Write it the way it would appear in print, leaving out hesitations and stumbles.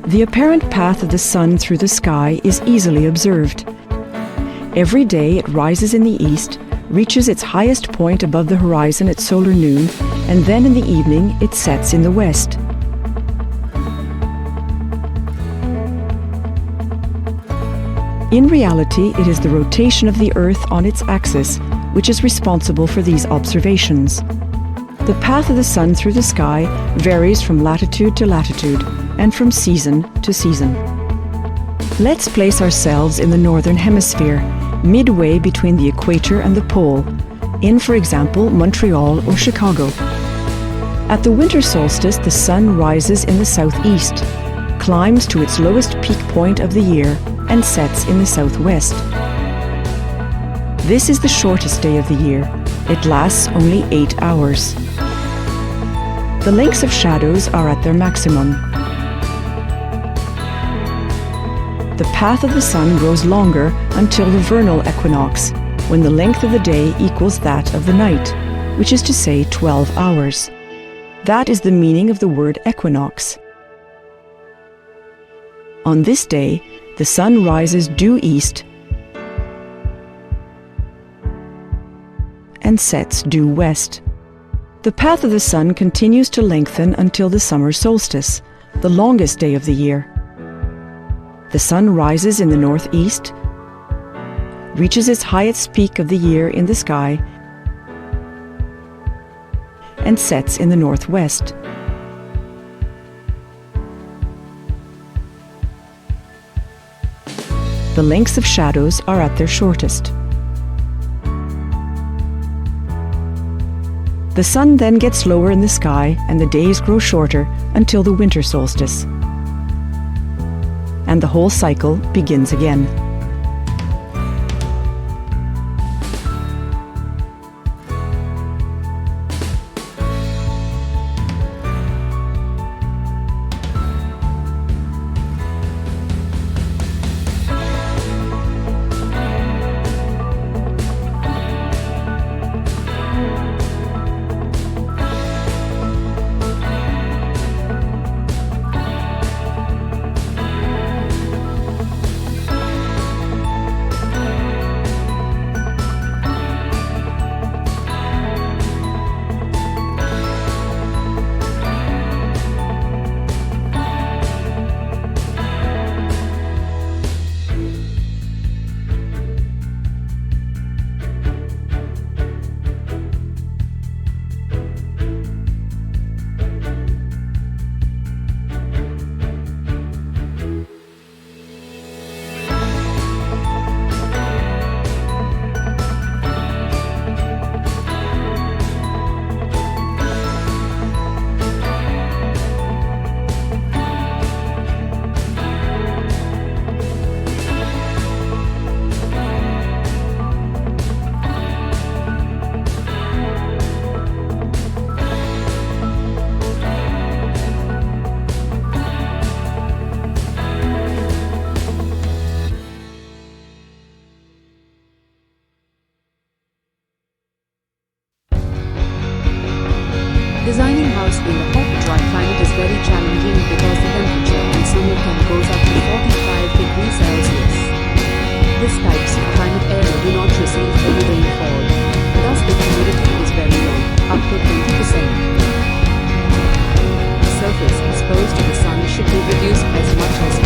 The apparent path of the sun through the sky is easily observed. Every day it rises in the east, reaches its highest point above the horizon at solar noon, and then in the evening it sets in the west. In reality, it is the rotation of the Earth on its axis which is responsible for these observations. The path of the sun through the sky varies from latitude to latitude and from season to season. Let's place ourselves in the northern hemisphere, midway between the equator and the pole, in, for example, Montreal or Chicago. At the winter solstice, the sun rises in the southeast, climbs to its lowest peak point of the year, and sets in the southwest. This is the shortest day of the year. It lasts only 8 hours. The lengths of shadows are at their maximum. The path of the sun grows longer until the vernal equinox, when the length of the day equals that of the night, which is to say 12 hours. That is the meaning of the word equinox. On this day, the sun rises due east and sets due west. The path of the sun continues to lengthen until the summer solstice, the longest day of the year. The sun rises in the northeast, reaches its highest peak of the year in the sky, and sets in the northwest. The lengths of shadows are at their shortest. The sun then gets lower in the sky and the days grow shorter until the winter solstice. And the whole cycle begins again. Designing house in the hot, dry climate is very challenging because the temperature in summer can goes up to 45 degrees Celsius. This types of climate area do not receive heavy rainfall. Thus the humidity is very low, up to 20%. The surface exposed to the sun should be reduced as much as